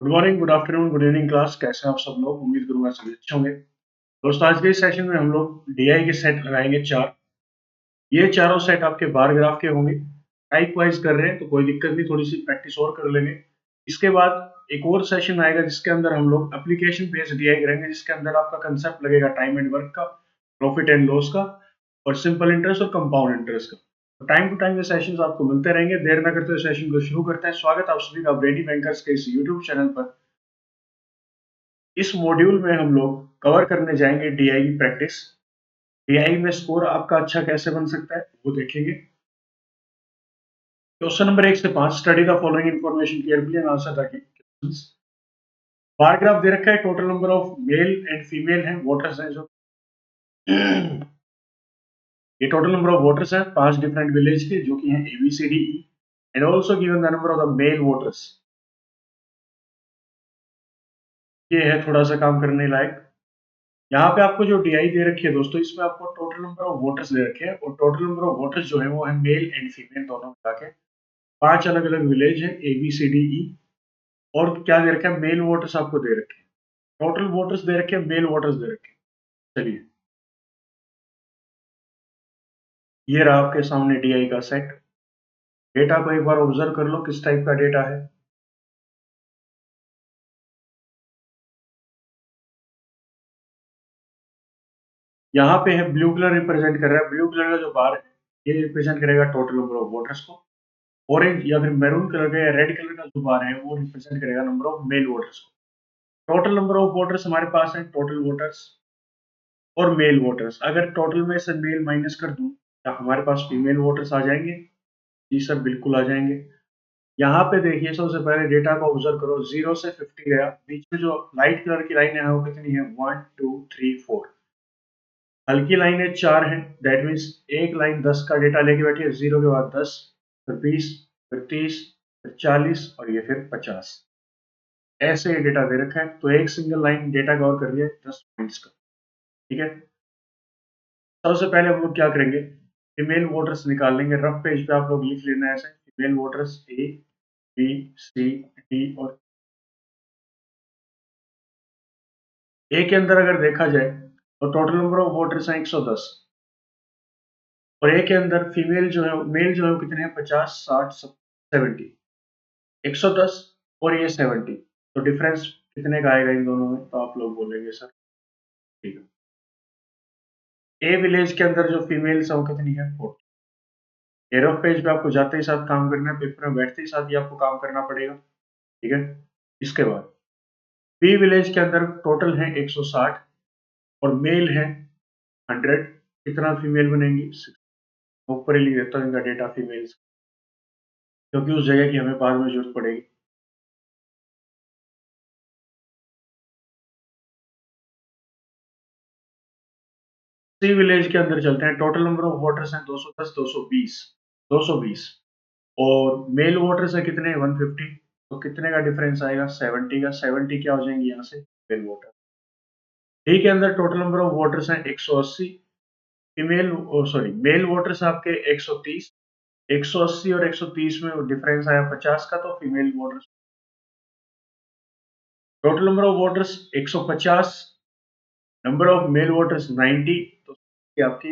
Good morning, good afternoon, good evening class. कैसे हैं आप सब लोग? उम्मीद करूंगा सभी अच्छे होंगे। दोस्तों, आज के इस सेशन में हम लोग डीआई के सेट लगाएंगे चार। ये चारों सेट आपके बार ग्राफ के होंगे। टाइप वाइज कर रहे हैं तो कोई दिक्कत नहीं, थोड़ी सी प्रैक्टिस और कर लेंगे। इसके बाद एक और सेशन आएगा जिसके अंदर हम लोग एप्लीकेशन बेस्ड डीआई करेंगे, जिसके अंदर आपका कंसेप्ट लगेगा टाइम एंड वर्क का, प्रॉफिट एंड लॉस का, और सिंपल इंटरेस्ट और कंपाउंड इंटरेस्ट का। टाइम टू टाइम ये सेशंस आपको मिलते रहेंगे। देर न करते हुए सेशन को शुरू करते हैं। स्वागत आप सभी का ब्रेनी बैंकर्स के इस यूट्यूब चैनल पर। इस मॉड्यूल में हम लोग कवर करने जाएंगे डीआई की प्रैक्टिस। डीआई में स्कोर आपका अच्छा कैसे बन सकता है वो देखेंगे। क्वेश्चन नंबर 1 से 5, study the following information carefully and answer the questions. Bar graph दे रखा है, total number of male and female है, वोटर्स हैं जो ये टोटल नंबर ऑफ वोटर्स है 5 डिफरेंट विलेज के, जो कि हैं ABCDE, and also given the number of the male voters. ये है थोड़ा सा काम करने लायक। यहाँ पे आपको जो डीआई दे रखी है दोस्तों, इसमें आपको टोटल नंबर ऑफ वोटर्स दे रखे हैं, और टोटल नंबर ऑफ वोटर्स जो है वो है मेल एंड फीमेल दोनों मिला के। 5 अलग अलग विलेज है ABCDE। और क्या दे रखा है? मेल वोटर्स आपको दे रखे हैं। टोटल वोटर्स दे रखे हैं, मेल वोटर्स दे रखे हैं। चलिए, ये रहा आपके सामने डीआई का सेट। डेटा को एक बार ऑब्जर्व कर लो, किस टाइप का डेटा है। यहाँ पे है ब्लू कलर रिप्रेजेंट कर रहा है, ब्लू कलर का जो बार है ये रिप्रेजेंट करेगा टोटल नंबर ऑफ वोटर्स को। ऑरेंज या फिर मैरून कलर का या रेड कलर का जो बार है वो रिप्रेजेंट करेगा नंबर ऑफ मेल वोटर्स को। टोटल नंबर ऑफ वोटर्स हमारे पास है, टोटल वोटर्स और मेल वोटर्स। अगर टोटल में से मेल माइनस कर दूं, क्या हमारे पास फीमेल वोटर्स आ जाएंगे? जी सर, बिल्कुल आ जाएंगे। यहाँ पे देखिए, सबसे पहले डेटा को ऑब्जर्व करो। 0 से 50 गया, बीच में जो लाइट कलर की लाइन है वो कितनी है? 1 2 3 4। हल्की लाइन है 4 है। दैट मीन्स एक लाइन 10 का डेटा लेके बैठी है। 0 के बाद 10, फिर 20, फिर 30, फिर 40 और ये फिर 50। ऐसे ये डेटा दे रखा है, तो एक सिंगल लाइन डेटा कवर कर रही है 10 पॉइंट्स का। ठीक है। सबसे पहले हम लोग क्या करेंगे? फीमेल वोटर्स निकाल लेंगे। रफ पेज पे आप लोग लिख लेना ऐसे, फीमेल वोटर्स ABCD। और ए के अंदर अगर देखा जाए तो टोटल नंबर ऑफ वोटर्स हैं 110, और ए के अंदर फीमेल जो है, मेल जो है वो कितने हैं? 50, 60, 70। 110 और ये 70, तो डिफरेंस कितने का आएगा इन दोनों में? तो आप लोग बोलेंगे सर, ठीक है। ए विलेज के अंदर जो फीमेल्स है वो कितनी है? 40। एयर ऑफ पेज पे आपको जाते ही साथ काम करना है, पेपर में बैठते ही साथ ही आपको काम करना पड़ेगा। ठीक है। इसके बाद बी विलेज के अंदर टोटल है 160 और मेल है 100। कितना फीमेल बनेंगी? 6। ऊपर ही लिख देता हूँ इनका डेटा फीमेल्स, क्योंकि उस जगह की हमें बाद में जरूरत पड़ेगी। सी विलेज के अंदर चलते हैं। टोटल नंबर ऑफ वोटर्स हैं 210, 220, 220, और मेल वोटर्स है कितने? 150। तो कितने का डिफरेंस आएगा? 70 का। 70 क्या हो जाएंगे यहाँ से? Mail voter. डी के अंदर टोटल नंबर ऑफ वोटर्स हैं 180। फीमेल, सॉरी, मेल वोटर्स आपके 130। 180 और 130 में डिफरेंस आया 50 का, तो female voters. Total number of voters 150, number of male voters 90। तो ये आपकी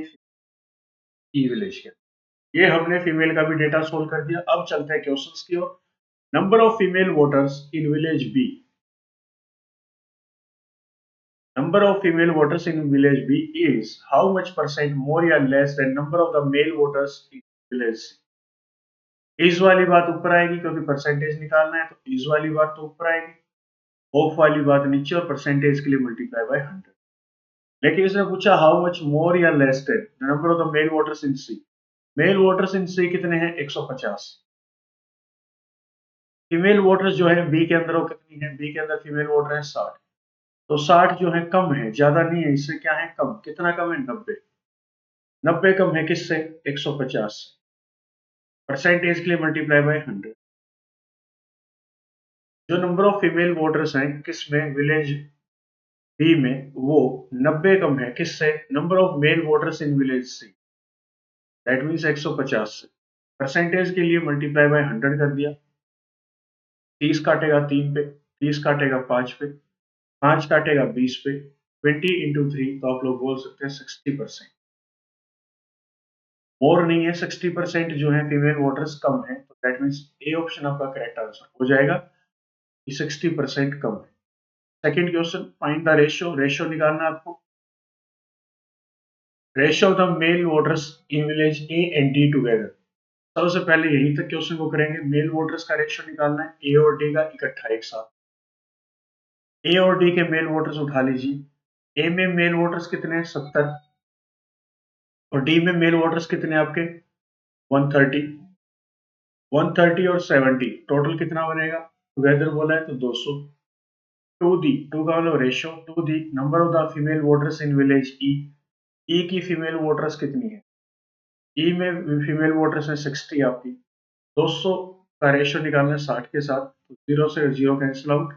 ई विलेज के। ये हमने फीमेल का भी डेटा सोल्व कर दिया। अब चलते हैं क्वेश्चंस की ओर। Number of female voters in village B. Number of female voters in village B is how much percent more या less than number of the male voters in village C. Is वाली बात ऊपर आएगी क्योंकि percentage निकालना है, तो is वाली बात तो ऊपर आएगी, ऑफ वाली बात नीचे, और परसेंटेज के लिए मल्टीप्लाई बाय 100। लेकिन इसने पूछा हाउ मच मोर या less than the number of the male voters in C. Male voters in C कितने हैं? 150। फीमेल वोटर्स जो है बी के अंदर वो कितनी है? बी के अंदर फीमेल वोटर है 60। तो 60 जो है कम है, ज्यादा नहीं है। इससे क्या है? कम। कितना कम है? 90। 90 कम है किससे? 150। परसेंटेज के लिए मल्टीप्लाई बाय 100। जो नंबर ऑफ फीमेल वोटर्स हैं किसमें? विलेज बी में, वो 90 कम है किससे? Number of male voters in village C. That means 150 से। परसेंटेज के लिए मल्टीप्लाई बाय 100 कर दिया। 30 काटेगा 3 पे, 30 काटेगा 5 पे, 5 काटेगा 20 पे, 20 इंटू 3, तो आप लोग बोल सकते हैं 60%। मोर नहीं है, 60% जो है फीमेल वोटर्स कम है, तो दैट मीन्स ए ऑप्शन आपका करेक्ट आंसर हो जाएगा कि 60% कम है। Second question, find the ratio, ratio निकालना है आपको। Ratio of the male voters in village A and D together. सबसे पहले यही तक क्वेश्चन को करेंगे, मेल वोटर्स का रेशियो निकालना है, ए और डी का इकट्ठा एक साथ। ए और डी के मेल वोटर्स उठा लीजिए। ए में मेल वोटर्स कितने हैं? 70, और डी में मेल वोटर्स कितने हैं आपके? 130। 130 और 70 टोटल कितना बनेगा? टुगेदर बोला है तो 200। टू दी, टू का मतलब ratio, to the number of the female voters in village E. E की फीमेल वोटर्स कितनी है? ई में फीमेल वोटर्स है 60 आपकी। 200 का रेशियो निकालना है 60 के साथ, तो 0 से 0 कैंसिल आउट,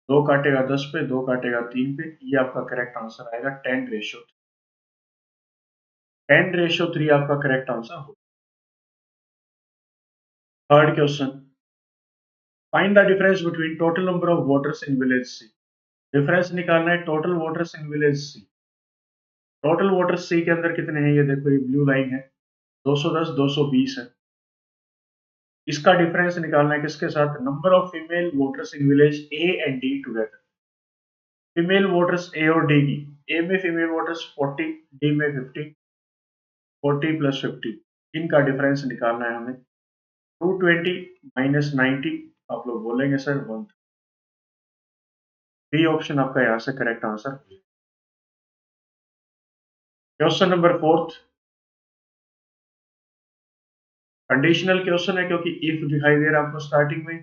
2 काटेगा 10 पे, 2 काटेगा 3 पे, ये आपका करेक्ट आंसर आएगा 10:3। 10:3 आपका करेक्ट आंसर हो। Third question, find the difference between total number of voters in village C. Difference निकालना है total voters in village C. Total voters C के अंदर कितने हैं? ये देखो, ये ब्लू लाइन है, 210, 220 है। इसका डिफरेंस निकालना है किसके साथ? Number of female voters in village A and D together. Female voters A और डी की, ए में फीमेल वोटर्स 40, डी में 50, 40 प्लस 50, इनका डिफरेंस निकालना है हमें। 220 माइनस 90, आप लोग बोलेंगे सर 1। बी ऑप्शन आपका यहाँ से correct answer. Question number fourth, conditional question है क्योंकि इफ दिखाई दे रहा है आपको स्टार्टिंग में।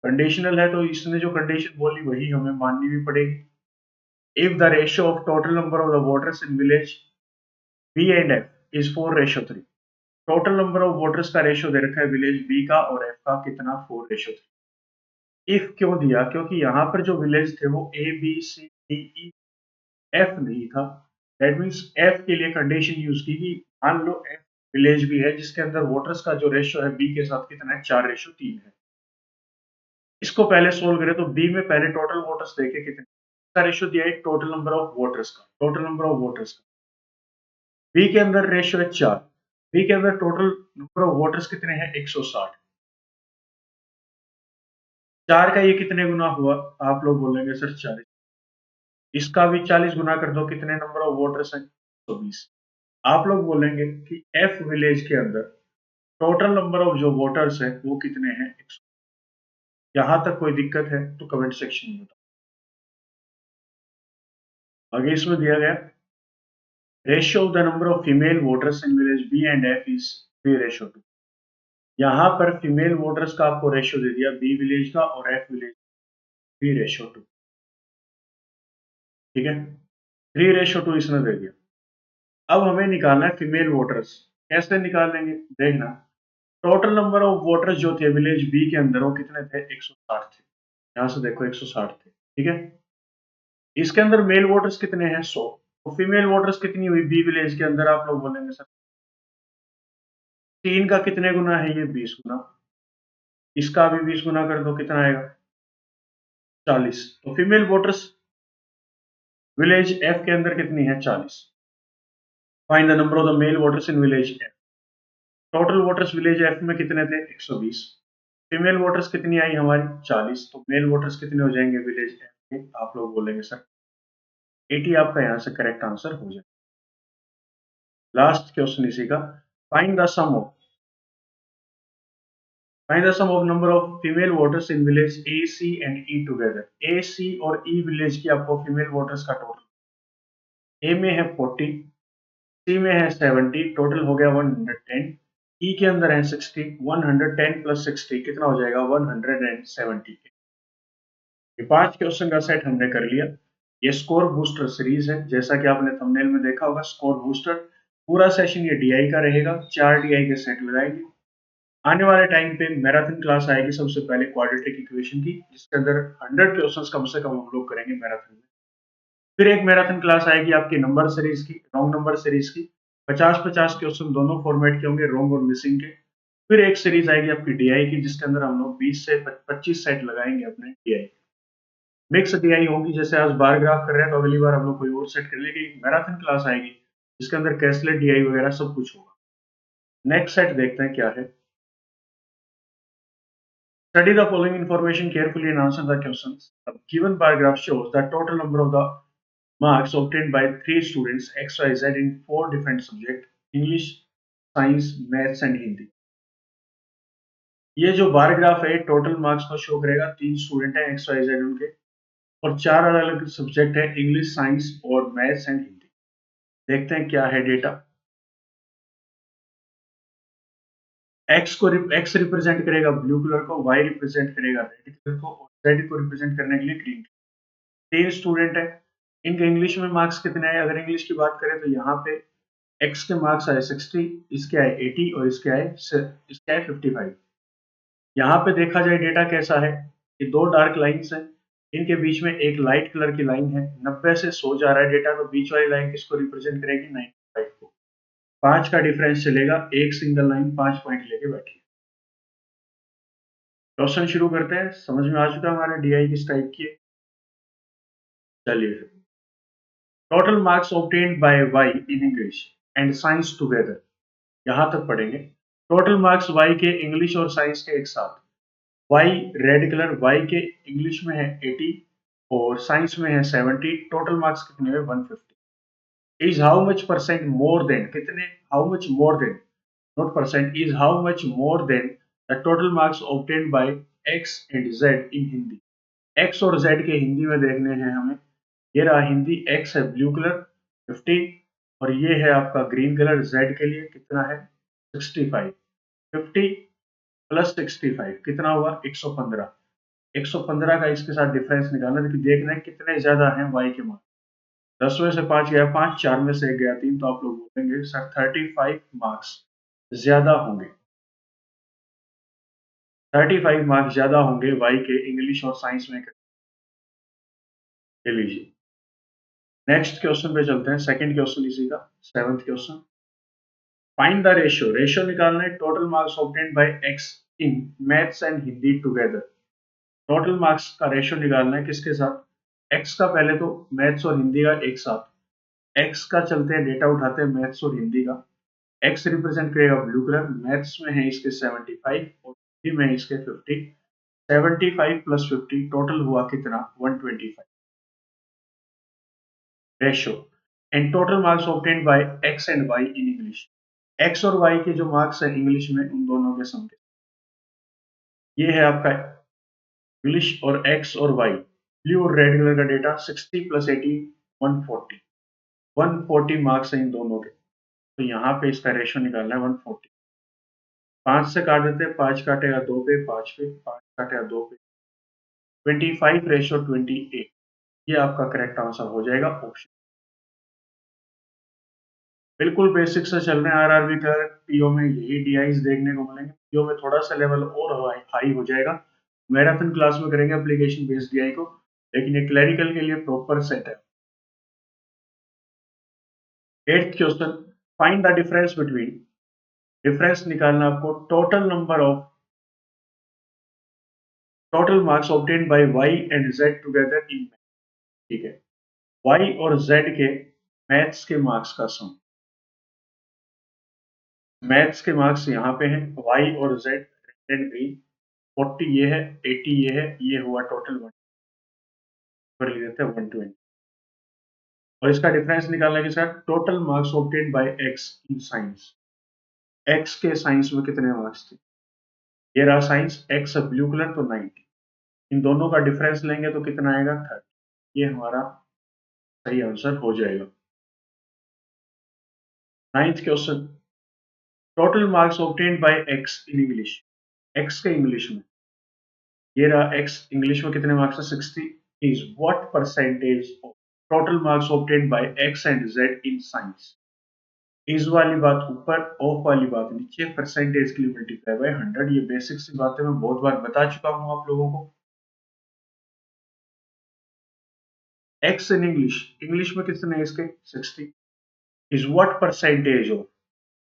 कंडीशनल है तो इसने जो कंडीशन बोली वही हमें माननी भी पड़ेगी। If the ratio of total number of the voters in village B and F is 4:3। Total number of voters का रेशियो दे रखा है विलेज बी का और एफ का कितना? 4:3। इफ क्यों दिया? क्योंकि यहाँ पर जो विलेज थे वो A B C D E F नहीं था। दैट मीन्स एफ के लिए कंडीशन यूज की कि मान लो एफ विलेज भी है जिसके अंदर वोटर्स का जो रेशियो है बी के साथ कितना है? 4:3 है। इसको पहले सोल्व करें तो बी में पहले टोटल वोटर्स देखे कितने का रेशियो दिया है, टोटल नंबर ऑफ वोटर्स का, टोटल नंबर ऑफ वोटर्स का। बी के अंदर रेशियो है 4, बी के अंदर टोटल नंबर ऑफ वोटर्स कितने हैं? 160। 4 का ये कितने गुना हुआ? आप लोग बोलेंगे सर 40। इसका भी 40 गुना कर दो, कितने नंबर ऑफ वोटर्स हैं? 120। आप लोग बोलेंगे कि एफ विलेज के अंदर टोटल नंबर ऑफ जो वोटर्स है वो कितने हैं? 100। यहां तक कोई दिक्कत है तो कमेंट सेक्शन में बताओ। आगे इसमें दिया गया, ratio of the number of female voters in village B and F is 3:2। यहाँ पर फीमेल वोटर्स का आपको रेशियो दे दिया बी विलेज का और एफ विलेज 3:2। ठीक है, 3:2 इसने दे दिया। अब हमें निकालना है फीमेल वोटर्स। कैसे निकालेंगे देखना। टोटल नंबर ऑफ वोटर्स जो थे विलेज बी के अंदर वो कितने थे? 160 थे। यहाँ से देखो 160 थे। ठीक है, इसके अंदर मेल वोटर्स कितने हैं? 100। तो फीमेल वोटर्स कितनी हुई बी विलेज के अंदर? आप लोग बोलेंगे सर 3 का कितने गुना है? ये 20 गुना। इसका भी 20 गुना कर दो, कितना आएगा? 40। तो फीमेल वोटर्स विलेज एफ के अंदर कितनी है? 40। Find the number of the male voters in village F. Total voters village F में कितने थे? 120। फीमेल वोटर्स कितनी आई हमारी? 40। तो मेल वोटर्स कितने हो जाएंगे विलेज एफ के? आप लोग बोलेंगे सर 80 आपका यहाँ से करेक्ट आंसर हो जाएगा। लास्ट क्वेश्चन इसी का, find the sum of, find the sum of number of female voters in village A C and E together. A C और ई विलेज की आपको फीमेल वोटर्स का टोटल, ए में है 40, सी में है 70, टोटल हो गया 110। ई के अंदर है 60, 110 प्लस 60 कितना हो जाएगा? 170। ये 5 क्वेश्चन का सेट हमने कर लिया। ये स्कोर बूस्टर सीरीज है, जैसा कि आपने थंबनेल में देखा होगा स्कोर बूस्टर। पूरा सेशन ये डीआई का रहेगा, 4 डीआई के सेट लगाएंगे। आने वाले टाइम पे मैराथन क्लास आएगी सबसे पहले क्वाड्रेटिक इक्वेशन की, जिसके अंदर 100 क्वेश्चंस कम से कम हम लोग करेंगे मैराथन में। फिर एक मैराथन क्लास आएगी आपकी नंबर सीरीज की, रॉन्ग नंबर सीरीज की। 50-50 क्वेश्चन दोनों फॉर्मेट के होंगे, रॉन्ग और मिसिंग के। फिर एक सीरीज आएगी आपकी डीआई की, जिसके अंदर हम लोग 20 से 25 सेट लगाएंगे अपने डीआई। मिक्स डीआई होगी, जैसे आज बार ग्राफ कर रहे हैं तो अगली बार हम लोग कोई और सेट कर लेंगे। मैराथन क्लास आएगी जिसके अंदर कैसलेट डीआई वगैरह सब कुछ होगा। नेक्स्ट सेट देखते हैं क्या है। Study the following information carefully and answer the questions. The given bar graph shows the total number of the marks obtained by three students X, Y, Z in four different subjects: English, Science, Maths and Hindi. ये जो bar graph है total marks को show करेगा। तीन student हैं x Y Z उनके, और चार अलग अलग सब्जेक्ट है, इंग्लिश, साइंस और मैथ्स एंड हिंदी। देखते हैं क्या है डेटा। एक्स रिप्रेजेंट करेगा ब्लू कलर को, वाई रिप्रेजेंट करेगा रेड कलर को, और जेड को रिप्रेजेंट करने के लिए ग्रीन। तीन स्टूडेंट है, इनके इंग्लिश में मार्क्स कितने आए? अगर इंग्लिश की बात करें तो यहाँ पे एक्स के मार्क्स आए 60, इसके आए 80 और इसके आए 55। यहाँ पे देखा जाए डेटा कैसा है कि दो डार्क लाइंस हैं, इनके बीच में एक लाइट कलर की लाइन है। 90 से 100 जा रहा है डेटा, तो बीच वाली लाइन किसको रिप्रेजेंट करेगी? 95 को। 5 का डिफरेंस चलेगा, एक सिंगल लाइन 5 पॉइंट लेके बैठी है। क्वेश्चन शुरू करते हैं। समझ में आ चुका हमारे डीआई किस टाइप की है? चलिए, total marks obtained by Y in English and science together, यहां तक पढ़ेंगे। टोटल मार्क्स वाई के इंग्लिश और साइंस के एक साथ। वाई रेड कलर, वाई के इंग्लिश में है 80 और साइंस में है 70। टोटल मार्क्स कितने हुए? 150। Is how much percent more than, कितने, how much more than, not percent, is how much more than the total marks obtained by X and Z in Hindi. X और Z के हिंदी में देखने हैं हमें। ये रहा हिंदी, एक्स है ब्लू कलर 50 और ये है आपका ग्रीन कलर जेड के लिए कितना है? 65। 50 प्लस 65 कितना हुआ? 115। 115 का इसके साथ डिफरेंस निकालना है, देखना है कितने ज्यादा हैं वाई के मार्क्स। 10 में से 5 गया 5, 4 में से 1 गया 3, तो आप लोग बोलेंगे सर 35 मार्क्स ज्यादा होंगे। 35 मार्क्स ज्यादा होंगे वाई के इंग्लिश और साइंस में। ले लीजिए, नेक्स्ट क्वेश्चन पे चलते हैं। सेकंड क्वेश्चन इसी का, seventh question. Find the ratio, ratio निकालना है total marks obtained by x in maths and Hindi together. Total marks का रेशियो निकालना है किसके साथ? एक्स का, पहले तो मैथ्स और हिंदी का एक साथ। एक्स का चलते हैं, डेटा उठाते हैं मैथ्स और हिंदी का। एक्स रिप्रेजेंट करेगा ब्लू कलर, मैथ्स में है इसके 75 और हिंदी में है इसके 50। 75 प्लस 50 टोटल हुआ कितना? 125 ratio. And total marks obtained by X and Y in English. X और वाई के जो मार्क्स है इंग्लिश में, उन दोनों के सम के। ये है आपका इंग्लिश और एक्स और वाई, ब्लू और रेड कलर का डेटा। 60 प्लस 80 140। 140 मार्क्स है इन दोनों के, तो यहाँ पे इसका रेशियो निकालना है 140। 5 से काट देते हैं, 5 काटेगा 2 पे, 5 पे, 5 काटेगा 2 पे, 25 रेशियो 28। ये आपका करेक्ट आंसर हो जाएगा ऑप्शन। बिल्कुल बेसिक से चल रहे हैं आरआरबी का। पीओ में यही डीआईज देखने को मिलेंगे, पीओ में थोड़ा सा लेवल और हाई हो जाएगा। मैराथन क्लास में करेंगे एप्लीकेशन बेस्ड डीआई को, लेकिन ये क्लरिकल के लिए प्रॉपर सेट है। Eighth question, find the difference between, difference निकालना आपको total number of, total marks obtained by Y and Z together in, ठीक है, वाई और जेड के मैथ्स के मार्क्स का सम। मैथ्स के मार्क्स यहाँ पे हैं, वाई और जेड रेड एंड ग्रीन। 40 ये है, 80 ये है, ये हुआ टोटल 1 पर ले लेते हैं 120। और इसका डिफरेंस निकालना है किसका? Total marks obtained by x in science. X के साइंस में कितने मार्क्स थे? ये रहा साइंस, एक्स ब्लू कलर तो 90। इन दोनों का डिफरेंस लेंगे तो कितना आएगा? 30। ये हमारा सही आंसर हो जाएगा। Ninth question, total marks obtained by x in English. X के इंग्लिश में, ये रहा एक्स इंग्लिश में कितने मार्क्स है? 60। Is what percentage of total marks obtained by X and Z in science. Is वाली बात ऊपर, ऑफ वाली बात नीचे, परसेंटेज के लिए मल्टीप्लाई बाय 100। ये बेसिक सी बातें मैं बहुत बार बता चुका हूं आप लोगों को। एक्स इन इंग्लिश, इंग्लिश में कितने हैं इसके? 60। इज व्हाट परसेंटेज ऑफ,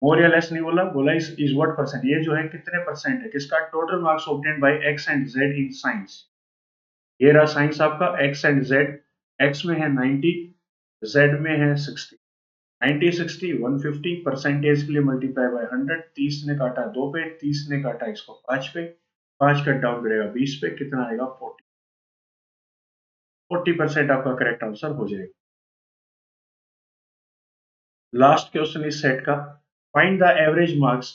मोर या लेस नहीं बोला, बोला इज व्हाट परसेंट, ये जो है कितने परसेंट है किसका, total marks obtained by X and Z in science. ये रहा साइंस आपका, एक्स एंड जेड, एक्स में है 90, जेड में है 60। 90 60 150 परसेंटेज के लिए मल्टीप्लाई बाय 100, 30 ने काटा 2 पे, 30 ने काटा इसको 5 पे, 5 कट डाउन करेगा 20 पे, कितना आएगा 40। 40% आपका करेक्ट आंसर हो जाएगा। लास्ट क्वेश्चन इस सेट का, find the average marks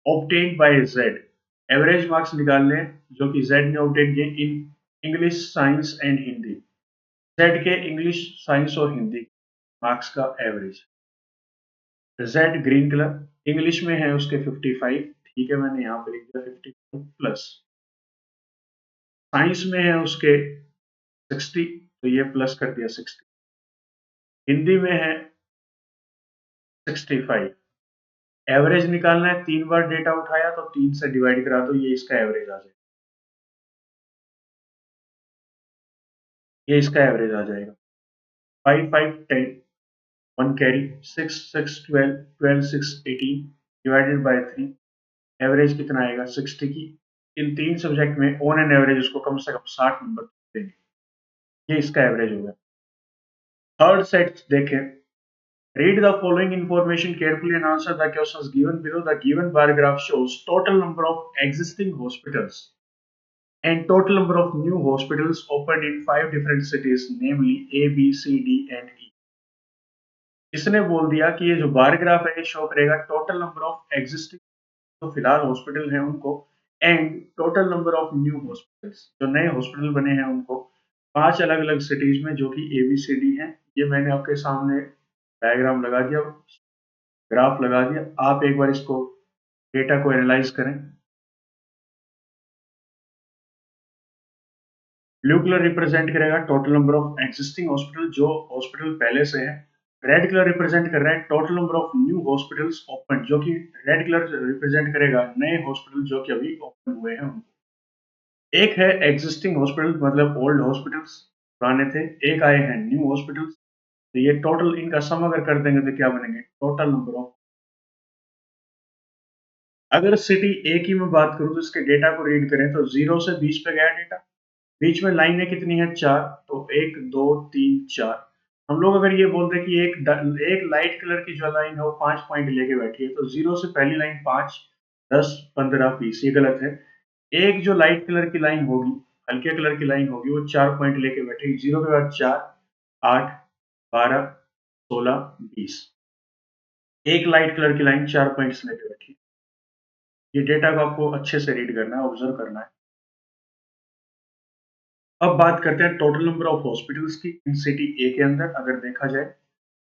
obtained bye Z. Average marks निकालने जो कि जेड ने ऑब्टेन किए in English, science and Hindi. Z के इंग्लिश, साइंस और हिंदी मार्क्स का average. Z green colour, English में है उसके 55, ठीक है मैंने यहाँ पे लिख दिया 55 प्लस। साइंस में है उसके 60, तो ये प्लस कर दिया 60। हिंदी में है 65। एवरेज निकालना है, 3 बार डेटा उठाया तो 3 से डिवाइड करा दो, ये इसका एवरेज आ जाएगा, ये इसका एवरेज आ जाएगा। 5 5 10, 1 कैरी, 6 6 12, 12 6 18 डिवाइडेड बाय 3, एवरेज कितना आएगा 60 की। इन 3 सब्जेक्ट में ऑन एन एवरेज उसको कम से कम 60 नंबर देंगे, ये इसका एवरेज होगा। थर्ड सेट देखें, read the following information carefully and answer the questions given below. The given bar graph shows total number of existing hospitals and total number of new hospitals opened in 5 different cities, namely A, B, C, D and E. इसने बोल दिया कि ये जो bar graph है ये show करेगा total number of existing, जो फिलहाल हॉस्पिटल हैं उनको, and total number of new hospitals, जो नए हॉस्पिटल बने हैं उनको, 5 अलग अलग सिटीज में जो कि ABCD हैं। ये मैंने आपके सामने डायग्राम लगा दिया, ग्राफ लगा दिया, आप एक बार इसको डेटा को एनालाइज करें। ब्लू कलर रिप्रेजेंट करेगा total number of existing hospital, जो हॉस्पिटल पहले से है। रेड कलर रिप्रेजेंट कर रहा है total number of new hospitals open, जो कि रेड कलर रिप्रेजेंट करेगा नए हॉस्पिटल जो कि अभी ओपन हुए हैं। एक है एग्जिस्टिंग हॉस्पिटल मतलब ओल्ड हॉस्पिटल्स पुराने थे, एक आए हैं न्यू हॉस्पिटल्स, तो ये टोटल इनका सम अगर कर देंगे तो क्या बनेंगे, टोटल नंबर ऑफ। अगर सिटी ए की मैं बात करूं तो इसके डेटा को रीड करें तो 0 से 20 पे गया डेटा, बीच में लाइनें कितनी है 4, तो 1 2 3 4। हम लोग अगर ये बोलते कि एक लाइट कलर की जो लाइन है वो 5 पॉइंट लेके बैठी है, तो 0 से पहली लाइन 5 10 15 20, ये गलत है। एक जो लाइट कलर की लाइन होगी, हल्के कलर की लाइन होगी, वो 4 पॉइंट लेके बैठेगी, 0 के बाद 4 8 12 16 20। एक लाइट कलर की लाइन 4 पॉइंट्स लेके बैठी है। ये डेटा को आपको अच्छे से रीड करना है, ऑब्जर्व करना है। अब बात करते हैं टोटल नंबर ऑफ हॉस्पिटल्स की इन सिटी ए के अंदर। अगर देखा जाए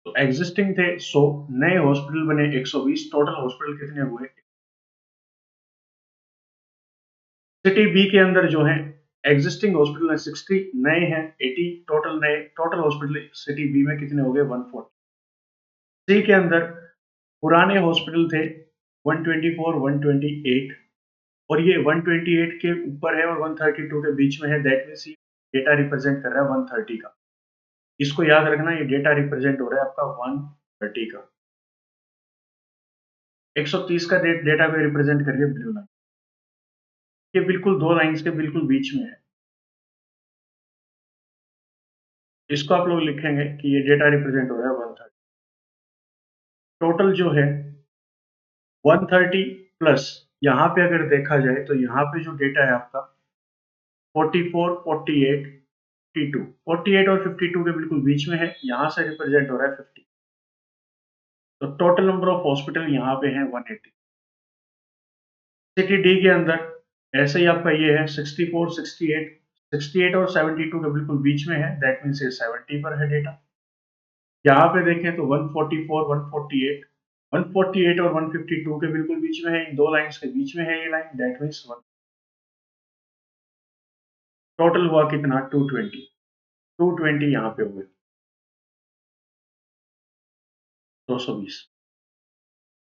तो एग्जिस्टिंग थे 100, नए हॉस्पिटल बने 120, टोटल हॉस्पिटल कितने हुए। सिटी बी के अंदर जो है एग्जिस्टिंग हॉस्पिटल है 60, नए हैं 80, टोटल नए, टोटल हॉस्पिटल सिटी बी में कितने हो गए 140। सी के अंदर पुराने हॉस्पिटल थे 124 128, और ये 128 के ऊपर है और 132 के बीच में है, दैट मींस ये डेटा रिप्रेजेंट कर रहा है 130 का। इसको याद रखना, ये डेटा रिप्रेजेंट हो रहा है आपका 130 का। 130 का डेटा को रिप्रेजेंट कर रही है ब्लू लाइन, ये बिल्कुल दो लाइंस के बिल्कुल बीच में है। इसको आप लोग लिखेंगे कि ये डेटा रिप्रेजेंट हो रहा है 130। टोटल जो है 130 प्लस, यहाँ पे अगर देखा जाए तो यहाँ पे जो डेटा है आपका 44 48 52, 48 और 52 के बिल्कुल बीच में है, यहाँ से रिप्रेजेंट हो रहा है 50। तो टोटल नंबर ऑफ हॉस्पिटल यहाँ पे है 180। सिटी डी के अंदर ऐसे ही आपका ये है 64 68, 68 और 72 के बिल्कुल बीच में है, दैट मीन्स ये 70 पर है डेटा। यहाँ पे देखें तो 144 148, 148 और 152 के बिल्कुल बीच में है, इन दो लाइंस के बीच में है ये लाइन, दैट मीन्स 1। टोटल हुआ कितना 220, 220 यहाँ पे हुए 220।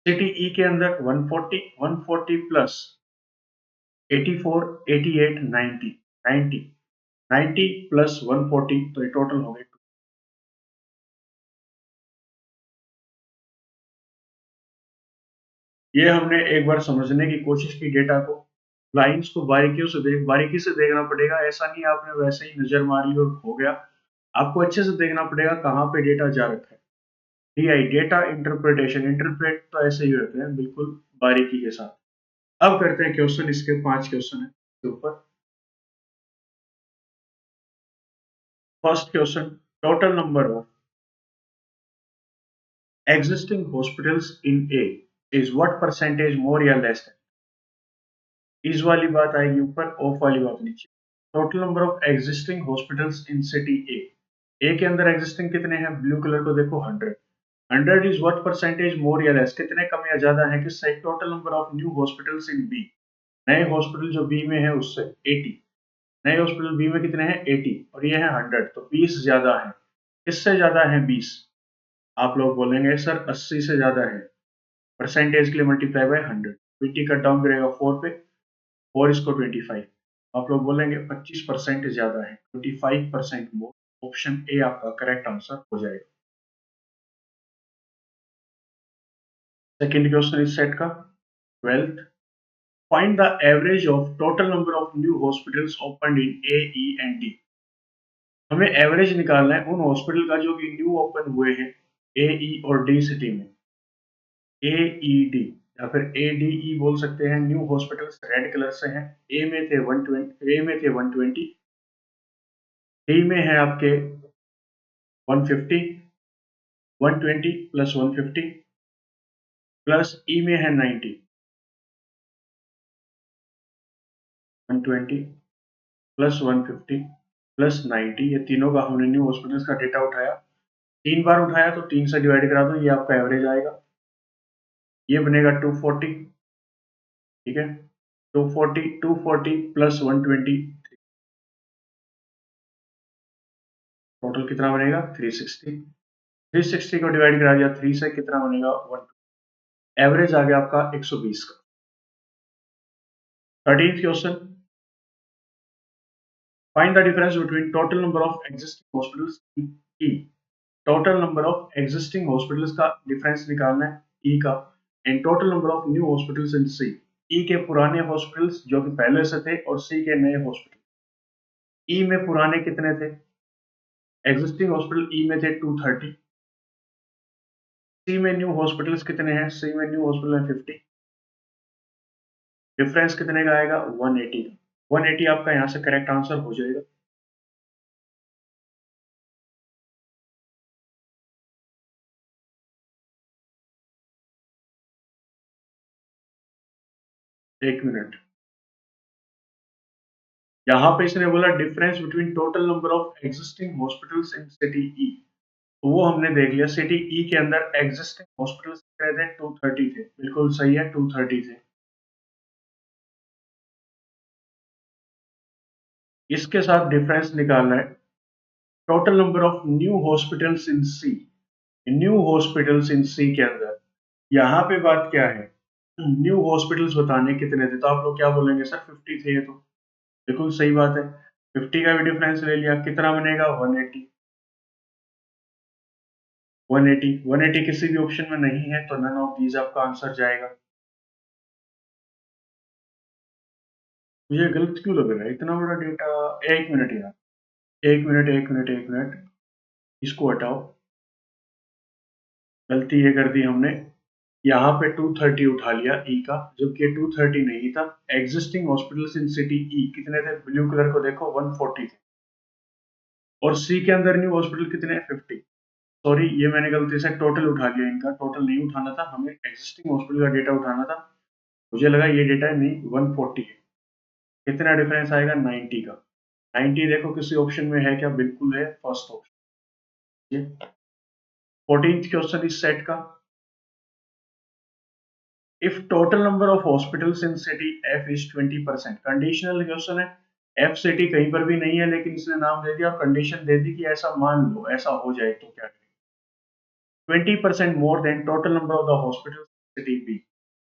सिटी ई के अंदर 140 140 प्लस 84 88 90, 90 90 प्लस 140, तो ये टोटल हो गए ये हमने एक बार समझने की कोशिश की डेटा को, लाइन्स को बारीकी से देखना पड़ेगा। ऐसा नहीं आपने वैसे ही नज़र मार ली और हो गया। आपको अच्छे से देखना पड़ेगा कहाँ पे डेटा जा रखा है। डीआई डेटा इंटरप्रिटेशन, इंटरप्रेट तो ऐसे ही होते हैं बिल्कुल बारीकी के साथ। अब करते हैं क्वेश्चन, इसके 5 क्वेश्चन है इसके ऊपर। First question, total number of existing hospitals in A is what percentage more या less है? इस वाली बात आएगी ऊपर, ऑफ वाली बात नीचे। Total number of existing hospitals in city A, A के अंदर एग्जिस्टिंग कितने हैं? ब्लू कलर को देखो 100। 100 इज व्हाट परसेंटेज मोर या लेस, कितने कम या ज्यादा है किससे? Total number of new hospitals in B, नए हॉस्पिटल जो बी में है उससे 80। नए हॉस्पिटल बी में कितने हैं? 80 और ये है 100, तो 20 ज्यादा है। किससे ज्यादा है? 20। आप लोग बोलेंगे सर 80 से ज्यादा है, परसेंटेज के लिए मल्टीप्लाई बाय 100, 20 कट डाउन करेगा 4 पे, 4 इसको 25। आप लोग बोलेंगे 25% ज्यादा है, 25% मोर। ऑप्शन ए आपका करेक्ट आंसर हो जाएगा। सेकंड क्वेश्चन इस सेट का 12th, find the average of total number of new hospitals open in A, E and D. हमें एवरेज निकालना है उन हॉस्पिटल का जो कि न्यू ओपन हुए हैं ए, ई और डी सिटी में। ए, ई, डी या फिर ए, डी, ई बोल सकते हैं। न्यू हॉस्पिटल्स रेड कलर से हैं। ए में थे 120, ए में थे 120, डी में है आपके 150, 120 प्लस 150 प्लस ई में है 90, 120 प्लस 150 प्लस 90। ये तीनों का हमने न्यू हॉस्पिटल्स का डेटा उठाया, 3 बार उठाया तो 3 से डिवाइड करा दो, ये आपका एवरेज आएगा। ये बनेगा 240, ठीक है। 240 प्लस 120, टोटल कितना बनेगा? 360। 360 को डिवाइड करा दिया 3 से, कितना बनेगा? 1। एवरेज आ गया आपका 120 का। 13th question, find the difference between total number of existing hospitals in E. Total number of existing hospitals का डिफरेंस निकालना है ई का, and total number of new hospitals in C. E के पुराने हॉस्पिटल्स जो कि पहले से थे और सी के नए हॉस्पिटल। ई में पुराने कितने थे? एग्जिस्टिंग हॉस्पिटल ई में थे 230। सी में न्यू हॉस्पिटल्स कितने हैं? सी में न्यू हॉस्पिटल है 50। डिफरेंस कितने का आएगा? 180 का। 180 आपका यहाँ से करेक्ट आंसर हो जाएगा। एक मिनट, यहाँ पे इसने बोला difference between total number of existing hospitals in city E, तो वो हमने देख लिया। सिटी ई के अंदर एग्जिस्टिंग हॉस्पिटल्स कितने थे? 230 थे, बिल्कुल सही है, 230 थे। इसके साथ डिफरेंस निकालना है total number of new hospitals in C. New hospitals in C के अंदर यहाँ पे बात क्या है? न्यू हॉस्पिटल्स बताने कितने थे, तो आप लोग क्या बोलेंगे सर 50 थे ये तो, बिल्कुल सही बात है। 50 का भी डिफरेंस ले लिया, कितना बनेगा? 180। 180, 180 किसी भी ऑप्शन में नहीं है तो नन ऑफ दीज आपका आंसर जाएगा। मुझे गलत क्यों लग रहा है इतना बड़ा डेटा? एक मिनट यार, एक मिनट, एक मिनट, एक मिनट, इसको हटाओ। गलती ये कर दी हमने, यहाँ पे 230 उठा लिया ई का, जबकि ये 230 नहीं था। एग्जिस्टिंग हॉस्पिटल्स इन सिटी ई कितने थे? ब्लू कलर को देखो 140 थे। और सी के अंदर न्यू हॉस्पिटल कितने हैं? 50। सॉरी, ये मैंने गलती से टोटल उठा लिया, इनका टोटल नहीं उठाना था, हमें एग्जिस्टिंग हॉस्पिटल का डेटा उठाना था। मुझे लगा ये डेटा नहीं, 140 है। कितना डिफरेंस आएगा? 90 का। 90 देखो किसी ऑप्शन में है क्या? बिल्कुल है, फर्स्ट ऑप्शन। 14th क्वेश्चन इस सेट का, if total number of hospitals in city F is 20%। Conditional question है, एफ सिटी कहीं पर भी नहीं है, लेकिन इसने नाम दे दिया और कंडीशन दे दी कि ऐसा मान लो, ऐसा हो जाए तो क्या करें? 20% more than total number of the hospital city B.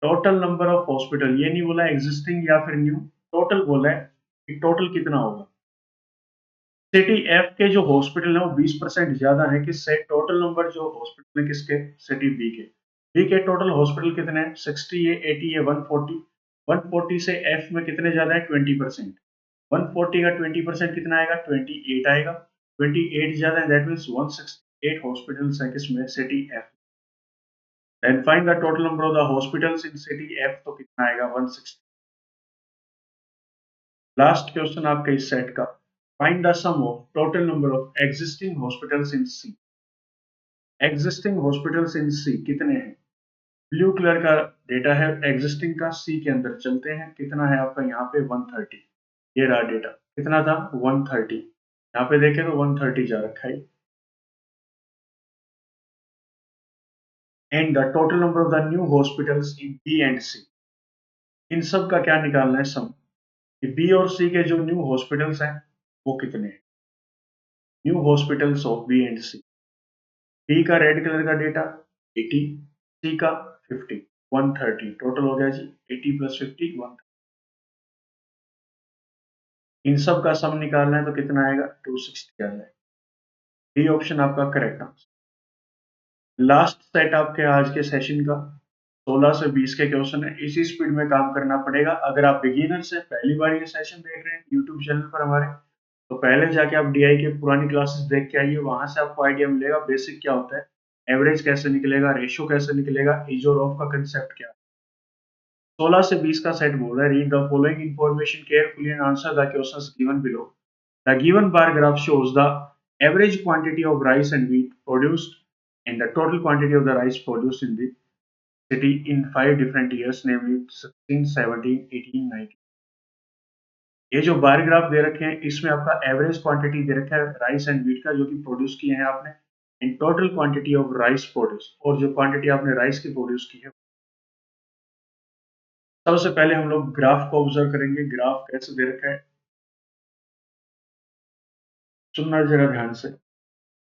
Total number of hospital, ये नहीं बोला एग्जिस्टिंग या फिर न्यू, टोटल बोला है कि टोटल कितना होगा। सिटी एफ के जो हॉस्पिटल है वो 20% ज्यादा है किससे? टोटल नंबर जो हॉस्पिटल है किसके? सिटी बी के। बी के टोटल हॉस्पिटल कितने हैं, 60 है, 80 है, 140। 140 से एफ में कितने ज्यादा है, 20%। 140 का 20% कितना आएगा, 28 आएगा। 28 ज्यादा है, दैट मीन्स 168 हॉस्पिटल्स है किसमें, city F. Then find the total number of the hospitals in city F, तो कितना आएगा, 160। लास्ट क्वेश्चन आपके इस सेट का, find the sum of total number of existing hospitals in C. Existing hospitals in C कितने हैं, blue colour का data है एग्जिस्टिंग का, सी के अंदर चलते हैं, कितना है आपका यहाँ पे 130। ये रहा डेटा, कितना था 130, यहाँ पे देखें तो 130 जा रखा है। And the total number of the new hospitals in B and C, इन सब का क्या निकालना है सम, कि बी और सी के जो न्यू हॉस्पिटल्स हैं वो कितने हैं, new hospitals of B and C. B का रेड कलर का डेटा 80, सी का 50, 130 टोटल हो गया जी, 80 प्लस 50 1। इन सब का सम निकालना है तो कितना आएगा, 260 आ जाएगा। डी ऑप्शन आपका करेक्ट आंसर। लास्ट सेट आपके आज के सेशन का 16 से 20 के क्वेश्चन है, इसी स्पीड में काम करना पड़ेगा। अगर आप बिगिनर से पहली बार ये सेशन देख रहे हैं यूट्यूब चैनल पर हमारे, तो पहले जाके आप डीआई के पुरानी क्लासेस देख के आइए, वहां से आपको आइडिया मिलेगा बेसिक क्या होता है, एवरेज कैसे निकलेगा, रेशियो कैसे निकलेगा, इज और ऑफ का कंसेप्ट क्या है। 16 से 20 का सेट बोल रहा है, read the following information carefully and answer the questions given below. The given bar graph shows the average quantity of rice and wheat produced and the total quantity of the rice produced in the city in 5 different years, namely 16, 17, 18, 19। ये जो बार graph दे रखे हैं इसमें आपका average quantity दे रखा है rice and wheat का, जो कि प्रोड्यूस किए हैं आपने, in total quantity of rice produce, और जो क्वांटिटी आपने राइस की प्रोड्यूस की है। सबसे पहले हम लोग ग्राफ को ऑब्जर्व करेंगे, ग्राफ कैसे दे रखा है, सुनना जरा ध्यान से।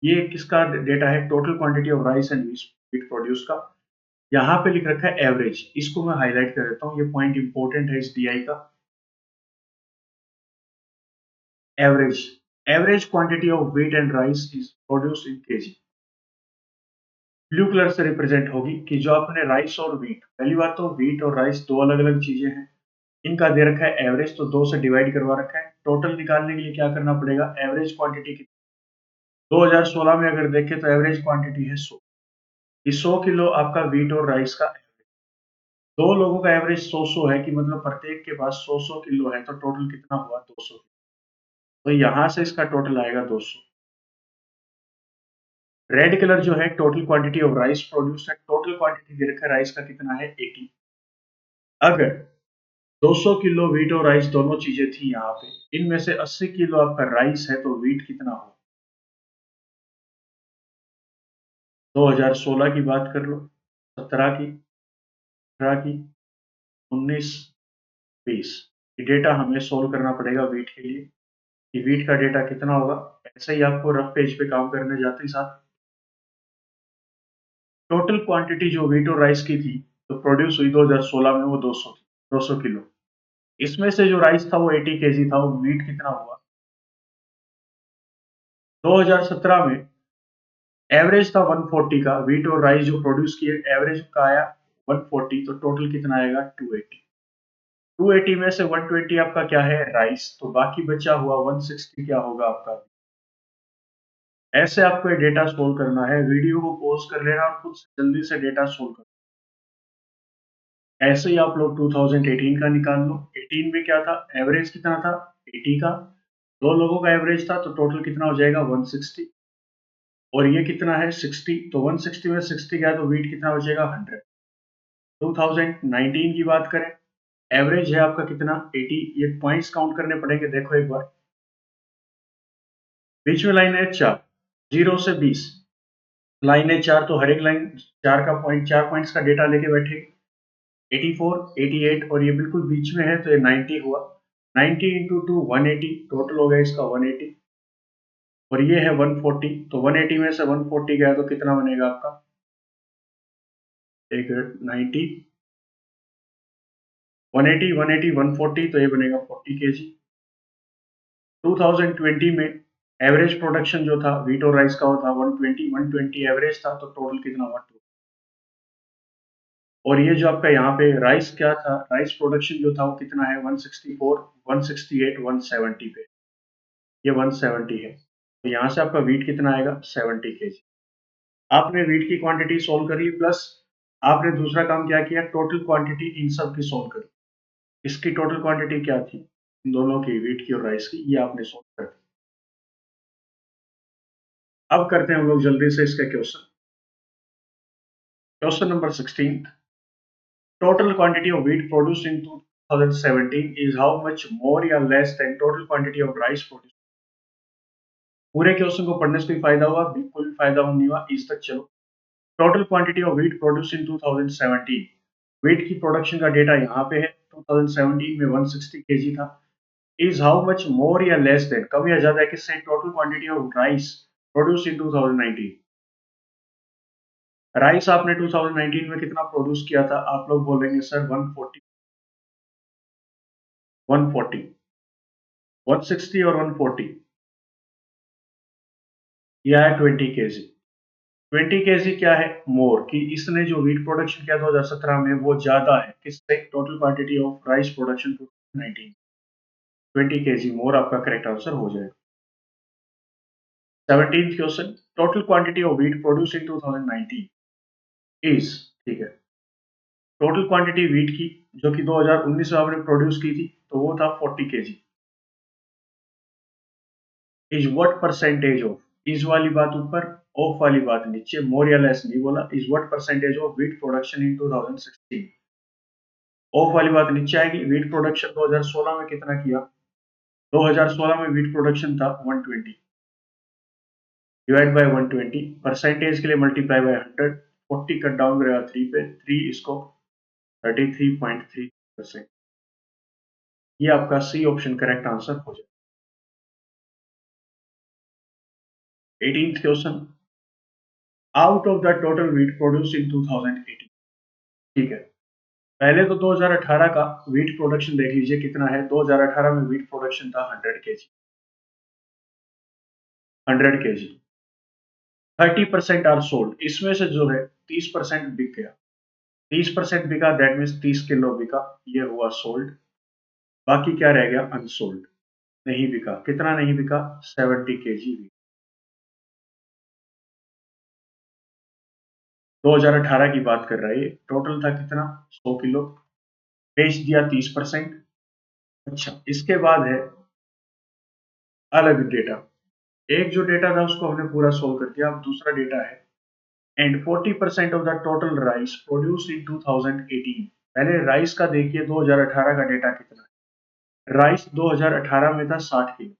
ये किसका डेटा है, total quantity of rice and wheat produce का। यहाँ पे लिख रखा है एवरेज, इसको मैं हाईलाइट कर देता हूँ, ये पॉइंट इंपॉर्टेंट है इस डीआई का। Average, average quantity of wheat and rice is produced in KG, blue colour से रिप्रेजेंट होगी कि जो आपने राइस और व्हीट, पहली बात तो व्हीट और राइस दो अलग अलग चीजें हैं, इनका दे रखा है एवरेज, तो दो से डिवाइड करवा रखा है। टोटल निकालने के लिए क्या करना पड़ेगा, एवरेज क्वांटिटी की 2016 में अगर देखें तो एवरेज क्वांटिटी है 100, ये 100 किलो आपका व्हीट और राइस का। दो लोगों का एवरेज 100 है, कि मतलब प्रत्येक के पास 100 किलो है, तो टोटल कितना हुआ 200। तो यहाँ से इसका टोटल आएगा 200। रेड कलर जो है total quantity of rice produce है, टोटल क्वांटिटी दे रखा है राइस का कितना है 80। अगर 200 किलो व्हीट और राइस दोनों चीजें थी यहाँ पे, इनमें से 80 किलो आपका राइस है, तो व्हीट कितना हो, 2016 की बात कर लो, 17 की, 18 की, 19, 20। ये डेटा हमें सोल्व करना पड़ेगा व्हीट के लिए, कि व्हीट का डेटा कितना होगा। ऐसे ही आपको रफ पेज पे काम करने जाते ही साथ टोटल क्वांटिटी जो व्हीट और राइस की थी, तो प्रोड्यूस हुई 2016 में, वो 200 थी, 200 किलो। इसमें से जो राइस था वो 80 केजी था, वो व्हीट कितना हुआ, 2017 में एवरेज था 140 का, व्हीट और राइस जो प्रोड्यूस किए एवरेज का आया 140, तो टोटल कितना आएगा 280। 280 में से 120 आपका क्या है राइस, तो बाकी बचा हुआ 160 क्या होगा आपका। ऐसे आपको ये डेटा सोल्व करना है, वीडियो को पॉज कर लेना और खुद से जल्दी से डेटा सोल्व करना। ऐसे ही आप लोग 2018 का निकाल लो। 18 में क्या था, एवरेज कितना था 80 का, दो लोगों का एवरेज था, तो टोटल कितना हो जाएगा 160, और ये कितना है 60, तो 160 में 60 गया तो वेट कितना बचेगा 100। 2019 की बात करें, एवरेज है आपका कितना 80, ये पॉइंट्स काउंट करने पड़ेंगे, देखो एक बार, बीच में लाइन है 4, 0 से 20, लाइन है 4, तो हर एक लाइन 4 का पॉइंट, 4 पॉइंट्स का डेटा लेके बैठेगी। 84, 88 और ये बिल्कुल बीच में है, तो ये 90 हुआ, 90 इंटू 2 180, टोटल हो गया इसका 180, और ये है 140, तो 180 में से 140 गया तो कितना बनेगा आपका, एक 90, 180, 180, 140, तो ये बनेगा 40 केजी। 2020 में एवरेज प्रोडक्शन जो था व्हीट और राइस का वो था 120, 120 एवरेज था, तो टोटल कितना हुआ और ये जो आपका यहाँ पे राइस क्या था, राइस प्रोडक्शन जो था वो कितना है, 164, 168, 170 पे, ये 170 है। तो यहाँ से आपका वीट कितना आएगा, 70 केजी। आपने वीट की क्वांटिटी सोल्व करी, प्लस आपने दूसरा काम क्या किया, टोटल क्वांटिटी इन सब की सोल्व करी। इसकी टोटल क्वांटिटी क्या थी, इन दोनों की, वीट की और राइस की, ये आपने सोल्व कर दी। अब करते हैं हम लोग जल्दी से इसका question. Question number 16, total quantity of wheat produced in 2017 is how much more या less than total quantity of rice produced। पूरे क्वेश्चन को पढ़ने से कोई फायदा हुआ, बिल्कुल भी फायदा नहीं हुआ, इस तक चलो। Total quantity of wheat produce in 2017, wheat की प्रोडक्शन का डेटा यहाँ पे है, 2017 में 160 केजी था। इज हाउ मच मोर या लेस देन, कम या ज्यादा है किससे, total quantity of rice produce in 2019। Rice आपने 2019 में कितना प्रोड्यूस किया था, आप लोग बोलेंगे सर 140, 140, 160 और 140, यह है 20 केजी। 20 केजी क्या है, मोर, कि इसने जो व्हीट प्रोडक्शन किया 2017 में वो ज्यादा है किससे, total quantity of rice production 2019, 20 kg more आपका करेक्ट आंसर हो जाएगा। 17th question, total quantity of wheat produce in 2019 is, ठीक है, टोटल क्वांटिटी व्हीट की जो कि 2019 में आपने प्रोड्यूस की थी तो वो था 40 KG, is what percentage of, is वाली बात ऊपर, ऑफ वाली बात नीचे, मोर या लेस नहीं बोला, is what percentage of wheat production in 2016। Of वाली बात नीचे आएगी, व्हीट प्रोडक्शन 2016 में कितना किया, 2016 में व्हीट प्रोडक्शन था 120, डिवाइड बाय 120, परसेंटेज के लिए मल्टीप्लाई बाय 100, 40 कट डाउन करेगा 3 पे, 3 इसको 33.3%। ये आपका सी ऑप्शन करेक्ट आंसर हो जाए। 18th question, out of the total wheat produce इन 2018, ठीक है, पहले तो 2018 का व्हीट प्रोडक्शन देख लीजिए कितना है, 2018 में व्हीट प्रोडक्शन था 100 केजी, 100 केजी, 30% आर सोल्ड, इसमें से जो है 30% बिक गया, 30% बिका, दैट मीन्स 30 किलो बिका, ये हुआ सोल्ड। बाकी क्या रह गया, अनसोल्ड, नहीं बिका, कितना नहीं बिका, 70 केजी। 2018 की बात कर रहा है, टोटल था कितना, 100 किलो, बेच दिया 30%। अच्छा, इसके बाद है अलग डेटा, एक जो डेटा था उसको हमने पूरा सोल्व कर दिया, अब दूसरा डेटा है, and 40% of the total rice produce in 2018। पहले राइस का देखिए 2018 का डेटा कितना है, राइस 2018 में था 60 kilo,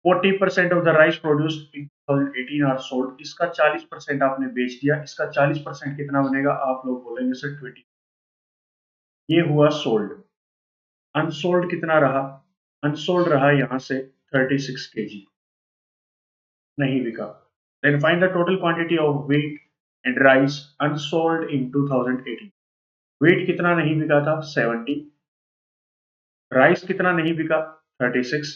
40% of the rice produced in 2018 are sold, इसका 40% आपने बेच दिया, इसका 40% कितना बनेगा, आप लोग बोलेंगे सर 20, ये हुआ सोल्ड। अनसोल्ड कितना रहा, अनसोल्ड रहा यहाँ से 36 केजी, नहीं बिका। Then find the total quantity of wheat and rice unsold in 2018। Wheat कितना नहीं बिका था, 70, राइस कितना नहीं बिका, 36,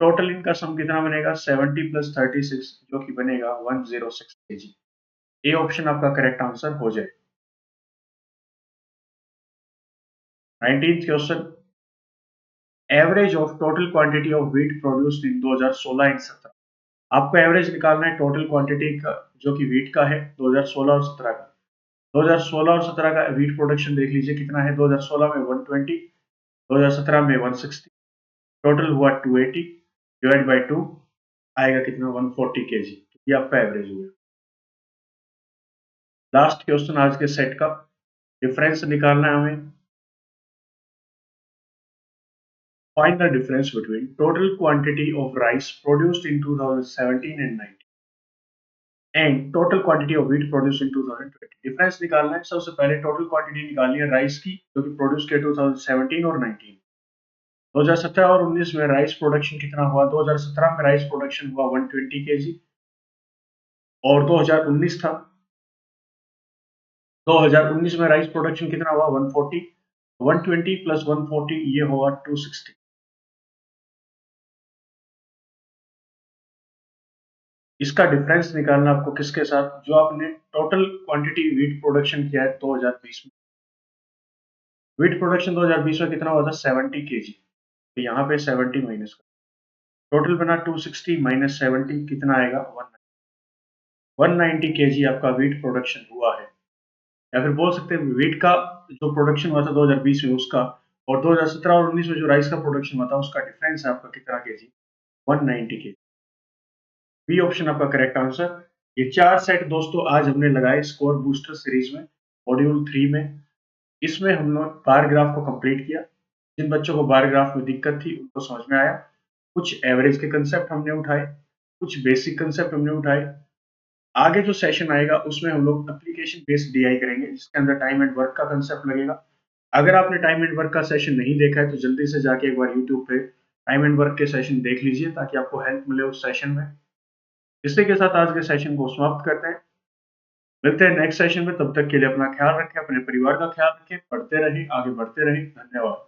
टोटल इनका सम कितना बनेगा, 70 प्लस 36 जो कि बनेगा 106 केजी। ए ऑप्शन आपका करेक्ट आंसर हो जाए। 19th question, average of total quantity of wheat produced in 2016 and 17। आपको एवरेज निकालना है टोटल क्वांटिटी का जो कि व्हीट का है 2016 और 17 का। 2016 और 17 का व्हीट प्रोडक्शन देख लीजिए कितना है, 2016 में 120, 2017 में 160, टोटल हुआ 280, डिवाइड बाय 2 आएगा कितना, 140 केजी। ये आपका एवरेज हुआ। लास्ट क्वेश्चन आज के सेट का, डिफरेंस निकालना है हमें। Find the difference between total quantity of rice produced in 2017 and 19 and total quantity of wheat produced in 2020। Difference निकालना है, सबसे पहले टोटल क्वांटिटी निकालिए राइस की जो कि प्रोड्यूस किया 2017 और 19। 2017 और 19 में राइस प्रोडक्शन कितना हुआ, 2017 में राइस प्रोडक्शन हुआ 120 केजी, और 2019 था, 2019 में राइस प्रोडक्शन कितना हुआ, 140, 120 प्लस 140 ये होगा 260। इसका डिफरेंस निकालना आपको किसके साथ, जो आपने टोटल क्वांटिटी व्हीट प्रोडक्शन किया है 2020 में। व्हीट प्रोडक्शन 2020 में कितना हुआ था, 70 केजी। तो यहाँ पे 70 माइनस का टोटल बना 260 माइनस 70 कितना आएगा, 190 केजी आपका व्हीट प्रोडक्शन हुआ है। या फिर बोल सकते हैं व्हीट का जो प्रोडक्शन हुआ था 2020 में उसका, और 2017 और 19 में जो राइस का प्रोडक्शन हुआ था उसका डिफरेंस है आपका कितना केजी, 190 केजी। बी ऑप्शन आपका करेक्ट आंसर। ये 4 सेट दोस्तों आज हमने लगाए स्कोर बूस्टर सीरीज में, मॉड्यूल 3 में। इसमें हम लोग बार ग्राफ को कंप्लीट किया। जिन बच्चों को बार ग्राफ में दिक्कत थी उनको समझ में आया। कुछ एवरेज के कंसेप्ट हमने उठाए, कुछ बेसिक कंसेप्ट हमने उठाए। आगे जो सेशन आएगा उसमें हम लोग एप्लीकेशन बेस्ड डीआई करेंगे, जिसके अंदर टाइम एंड वर्क का कंसेप्ट लगेगा। अगर आपने टाइम एंड वर्क का सेशन नहीं देखा है तो जल्दी से जाके एक बार यूट्यूब पे टाइम एंड वर्क के सेशन देख लीजिए, ताकि आपको हेल्प मिले उस सेशन में। इसी के साथ आज के सेशन को समाप्त करते हैं। मिलते हैं नेक्स्ट सेशन में, तब तक के लिए अपना ख्याल रखें, अपने परिवार का ख्याल रखें, पढ़ते रहें, आगे बढ़ते रहें। धन्यवाद।